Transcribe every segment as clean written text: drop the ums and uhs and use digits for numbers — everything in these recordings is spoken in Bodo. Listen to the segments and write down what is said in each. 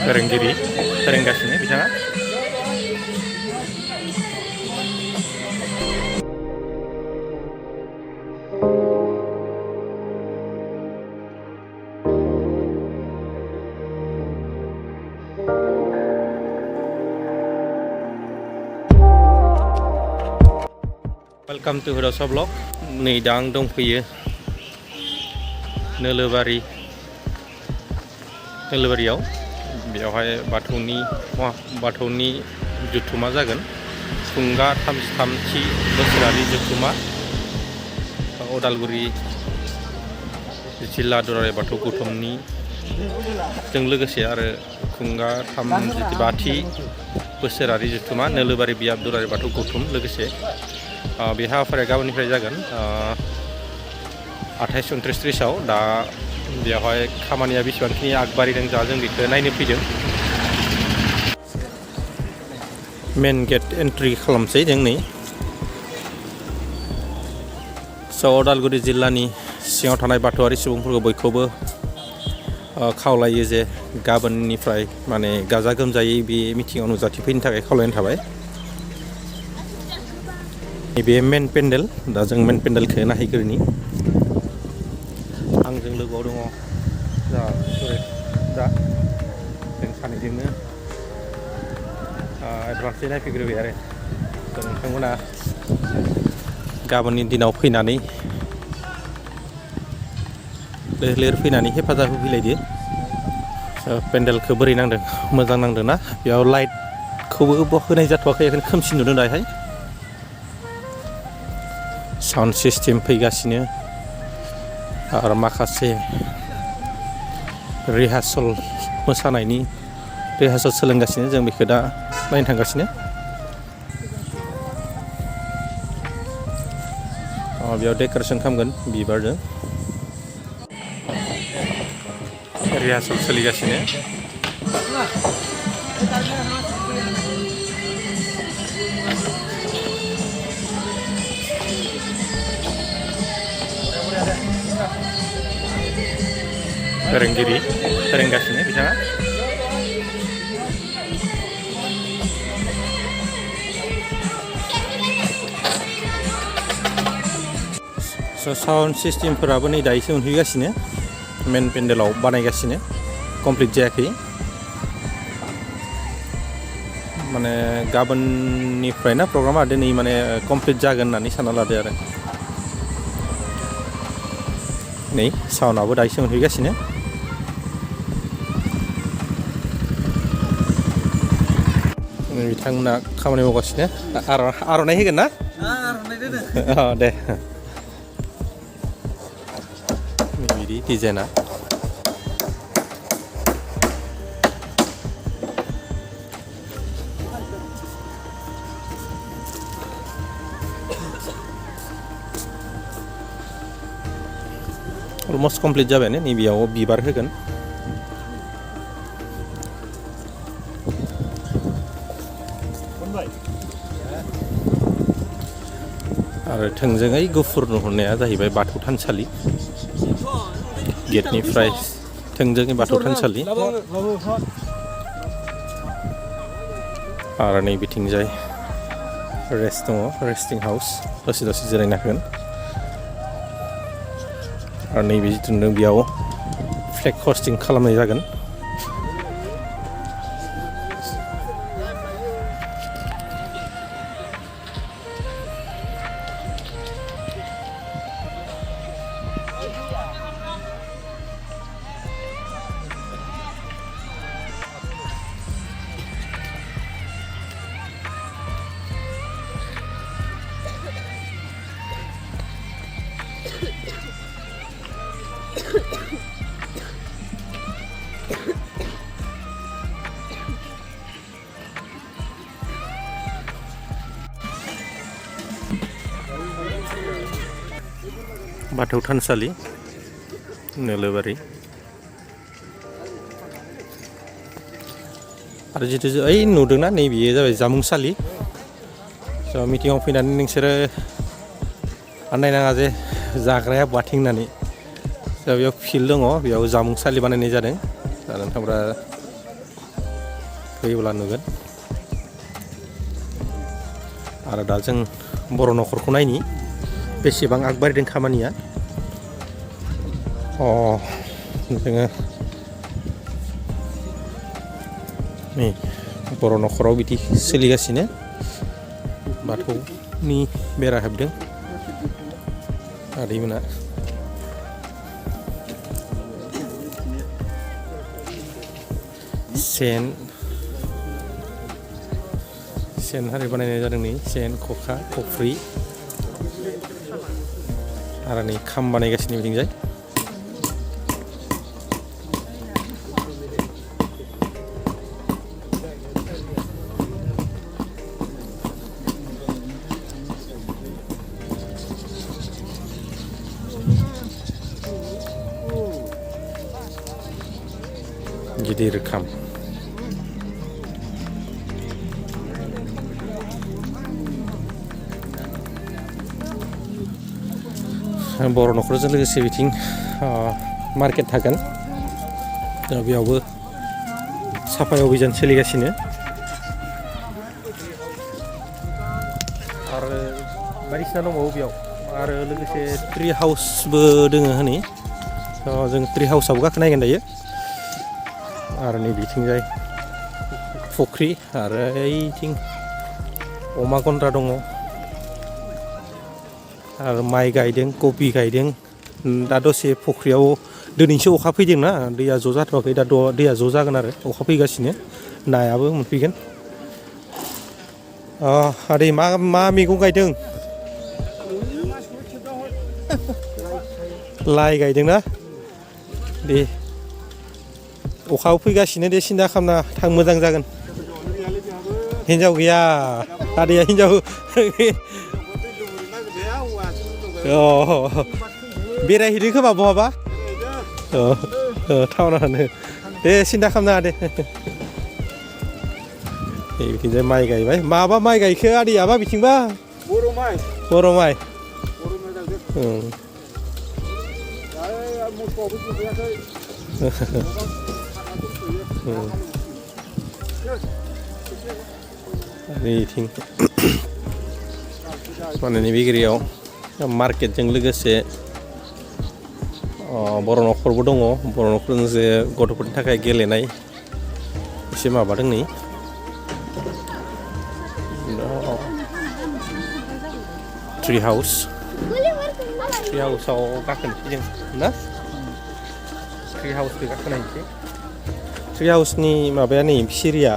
फोरोंगिरि फोरोंगासिनो बिथाङा। Welcome to Hwdaosha blog. नै दा आं दंफैयो नोलोबारियाव। बेवहाय बाथौनि जुथुमा जागोन। खुंगा 33थि बोसोरारि जुथुमा उदालगुरि जिल्ला दुलाराय बाथौ गौथुमनि जों लोगोसे आरो खुंगा 35थि बोसोरारि जुथुमा नोलोबारि बियाब दुलाराय बाथौ गौथुम लोगोसे बे हाबाफारिया गाबोननिफ्राय जागोन 28-29-30आव। दा बेवहाय खामानिया बेसेबांखिनि आगबारिदों जा जों बेखौ नायनो फैदों। मेन गेट एन्ट्रि खालामसै जों नै। उदालगुरि जिल्लानि सिङाव थानाय बाथौआरि सुबुंफोरखौ बयखौबो खावलायो जे गाबोननिफ्राय माने गाजा गोमजायै बे मिटिङाव नुजाथिफैनो थाखाय खावलायनाय थाबाय। नैबे मेन पेन्डेल। दा जों मेन पेन्डेलखौ नायहैग्रोनि। आंजों लोगोआव दङ जा सुरेश दा। जों सानैजोंनो एडभान्सै नायफैग्रोबाय आरो नोंथांमोना गाबोननि दिनाव फैनानै लैहोर फैनानै हेफाजाब होफैलायदो। पेन्डेलखौ बोरै नांदों? मोजां नांदों ना? बेयाव लाइटखौबो होनाय जाथ'वाखै, बेखायनो खोमसि नुदों दाहाय। साउन्ड सिस्टेम फैगासिनो आरो माखासे रिहार्सल मोसानायनि रिहार्सल सोलोंगासिनो। जों बेखौ दा नायनो थांगासिनो। बेयाव डेक'रेसन खालामगोन बिबारजों। रिहार्सल सोलिगासिनो। फोरोंगिरि फोरोंगासिनो बिथाङा। साउन्ड सिस्टेमफोराबो नै दायोसो मोनफैगासिनो। मेन पेन्डेलाव बानायगासिनो, कमप्लिट जायाखै। माने गाबोननिफ्राय ना प्रग्रामा, दिनै माने कमप्लिट जागोन होननानै सानना लादो आरो। नै साउन्डआबो दायोसो मोनफैगासिनो। बिथांमोना खामानि मावगासिनो। आर'नाइ होगोन ना? दे बिदि डिजाइना। अलमस्ट कमप्लिट जाबायानो। नैबेयाव बिबार होगोन। आरो थोंजोङै गुफुर नुहुरनाया जाहैबाय बाथौ थानसालि। गेटनिफ्राय थोंजोङै बाथौ थानसालि। आरो नै बिथिंजाय रेस्ट दङ, रेस्टिं हाउस। दसे दसे जिरायनो हागोन। आरो नैबे जिथु नुदों बेयाव फ्लेग हस्टिं खालामनाय जागोन। बाथौ थानसालि नोलोबारि। आरो जितु ओइ नुदोंना नैबेयो जाबाय जामुंसालि। मिटिङाव फैनानै नोंसोरो नायनाङा जे जाग्राया बहाथिं होननानै। दा बेयाव फिल्ड दङ बेयाव जामुंसालि बानायनाय जादों दा नोंथांफ्रा फैयोब्ला नुगोन आरो दा जों बर' न'खरखौ नायनि बेसेबां आगबारिदों खामानिया जोङो नै बर' न'खराव बिदि सोलिगासिनो बाथौनि बेरा हेबदों आदैमोना सेन हारि बानायनाय जादों नै सेन खखा खफ्रि आरो नै खाम बानायगासिनो बिथिंजाय गिदिर खाम बर' न'खरजों लोगोसे बिथिं मार्केट थागोन दा बेयावबो साफाय अभियान सोलिगासिनो आरो बायदिसिना दंबावो बेयाव आरो लोगोसे ट्रि हाउसबो दोङो हनै जों ट्रि हाउसआवबो गाखोनायगोन दायो आरो नै बिथिंजाय फुख्रि आरो ओइथिं अमा गन्द्रा दङ आरो माइ गायदों कबि गायदों दा दसे फुख्रियाव दिनैसो अखा फैदोंना दैया ज' जाथ'वाखै दा दैया ज' जागोन आरो अखा फैगासिनो नायाबो मोनफैगोन आदै मा मैगं गायदों लाइ गायदोंना दे अखाबो फैगासिनो दे सिन्था खालामना थां मोजां जागोन हिन्जाव गैया आदैया हिन्जाव बेरायहैदों खोमा बहाबा टाउनानो दे सिन्था खालामनाङा दे बिथिंजाय माइ गायबाय माबा माइ गायखो आदैयाबा बिथिंबा बर' माइ नैथिं माने नैबे एरियायाव मार्केटजों लोगोसे बर' न'खरबो दङ बर' न'खरजों जे गथ'फोरनि थाखाय गेलेनाय एसे माबादों नै ट्रि हाउसआव गाखोनोसै जों ना ट्रि हाउसखौ गाखोनायसै ट्रि हाउसनि माबाया नै सिरिया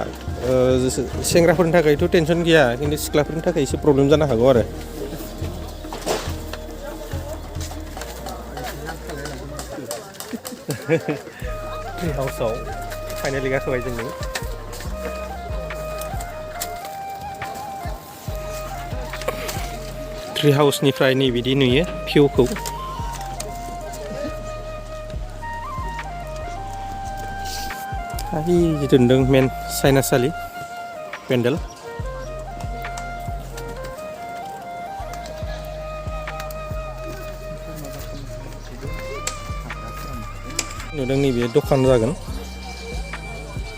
सेंग्राफोरनि थाखायथ' टेनसन गैया खिन्थु सिख्लाफोरनि थाखाय एसे प्रब्लेम जानो हागौ आरो ट्रि हाउसआव फाइनालि गाखोबाय जोङो ट्रि हाउसनिफ्राय नै बिदि नुयो भिउखौ जिथु नुदों मेन साइनासालि पेन्डेल नुदों नैबे दखान जागोन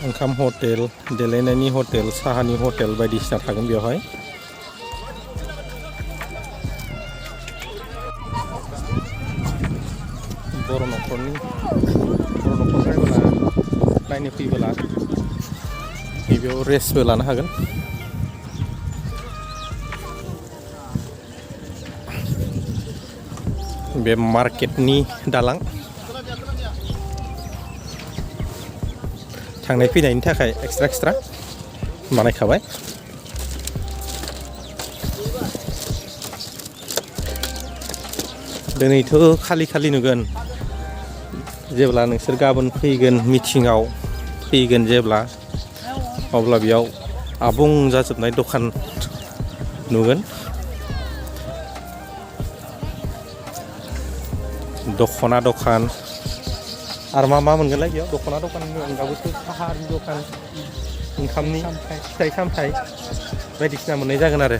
ओंखाम हटेल देलायनायनि हटेल साहानि हटेल बायदिसिना थागोन बेवहाय बर' न'खर फैबोला नायनो फैबोला बेयाव रेस्टबो लानो हागोन बे मार्केटनि दालां थांनाय फैनायनि थाखाय एक्सट्रा बानायखाबाय दिनैथ' खालि नुगोन जेब्ला नोंसोर गाबोन फैगोन मिटिङाव फैगोन जेब्ला अब्ला बेयाव आबुं जाजोबनाय दखान नुगोन दख'ना दखान आरो मा मोनगोनलाय बेयाव दख'ना दखाननि अनगाबोथ' साहानि दखान ओंखामनि फिथाइ सामथाइ बायदिसिना मोननाय जागोन आरो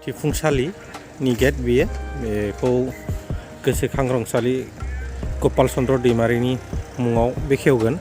दिफुंसालिनि गेट बेयो बेखौ गोसोखां रंसालि गपाल चन्द्र दैमारिनि मुङाव बेखेवगोन।